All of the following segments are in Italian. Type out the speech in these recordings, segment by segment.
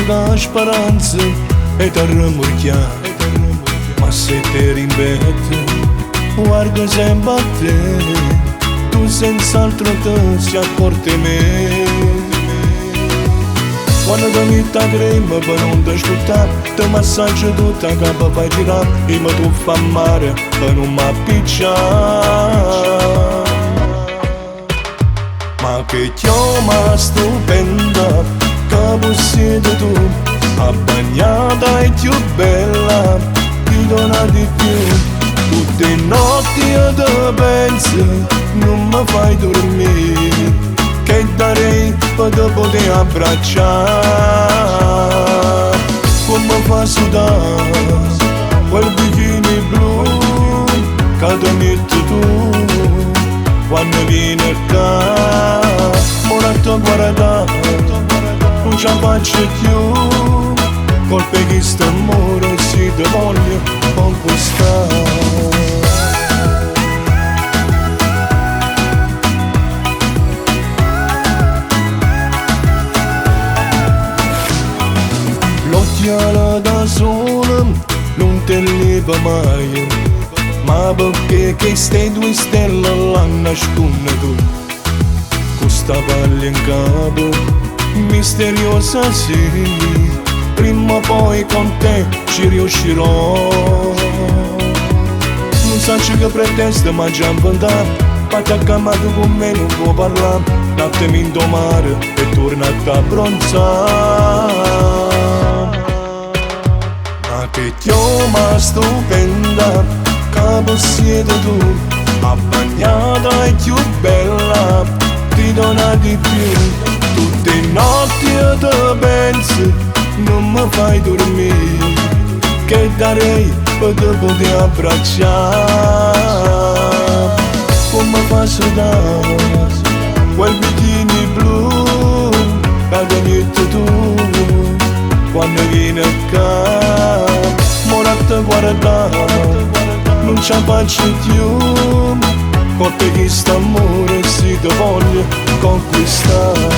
da speranza e ti ramurchia, ma se ti rimbette guarda sempre a te, tu senz'altro te si accorte me. Quando ti metti a crema per non ti ascoltare, ti massaggia tutta la capa fai girare e mi tuffa a mare per non mi appicciare. Ma che chioma stupenda che possiedi tu, abbagnata e più bella, ti dona di più. Tutte le notti io ti penso, non mi fai dormire, che darei per te poter abbracciare. Come fa sudare quel bikini blu che ti metti tu quando vieni a casa. Ora ti guarda, non ce la faccio più, colpe che sta amore si ti voglio conquistare. L'occhiale da sole non te leva mai, ma perché che ste due stelle l'hanno nasconde tu. Questa palla in capo, misteriosa sì, prima o poi con te ci riuscirò. Non so che pretesta ma già inventato, ma ti accamato con me non può parlare, lattemi in mare e tornate a bronzare. Ma che chioma stupenda che possiedi tu, abbagnata e più bella, ti dona di più. Tutte le notti io ti penso, non mi fai dormire, che darei per te poter abbracciare. Come fa sudare quel bikini blu che ti metti tu quando vieni a casa. Ora ti guarda, non ce la faccio più, colpe che sta amore si ti voglio conquistare.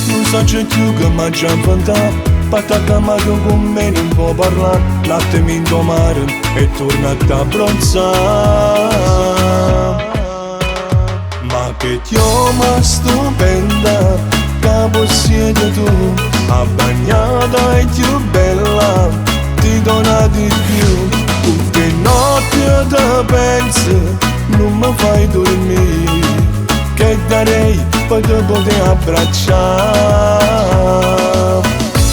Non so più che mi già inventato, patta amato con me non può parlare, lattemi in mare e tornate a bronzare. Ma che chioma stupenda che possiedi tu, abbagnata e più bella, ti dona di più. Tutte le notti io ti penso, non mi fai dormire, che darei per te poter abbracciare.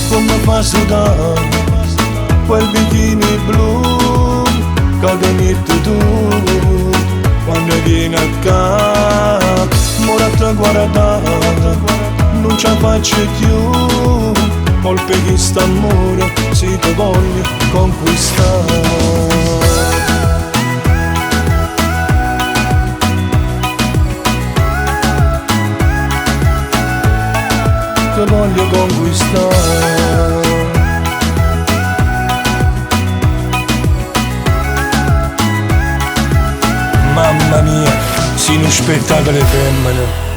Come fa sudare quel bikini blu che ti metti tu quando vieni a casa. Ora ti guarda, non ce la faccio più, colpe che sta amore si ti voglio conquistare. Ti voglio conquistare. Mamma mia, sei uno spettacolo femmina.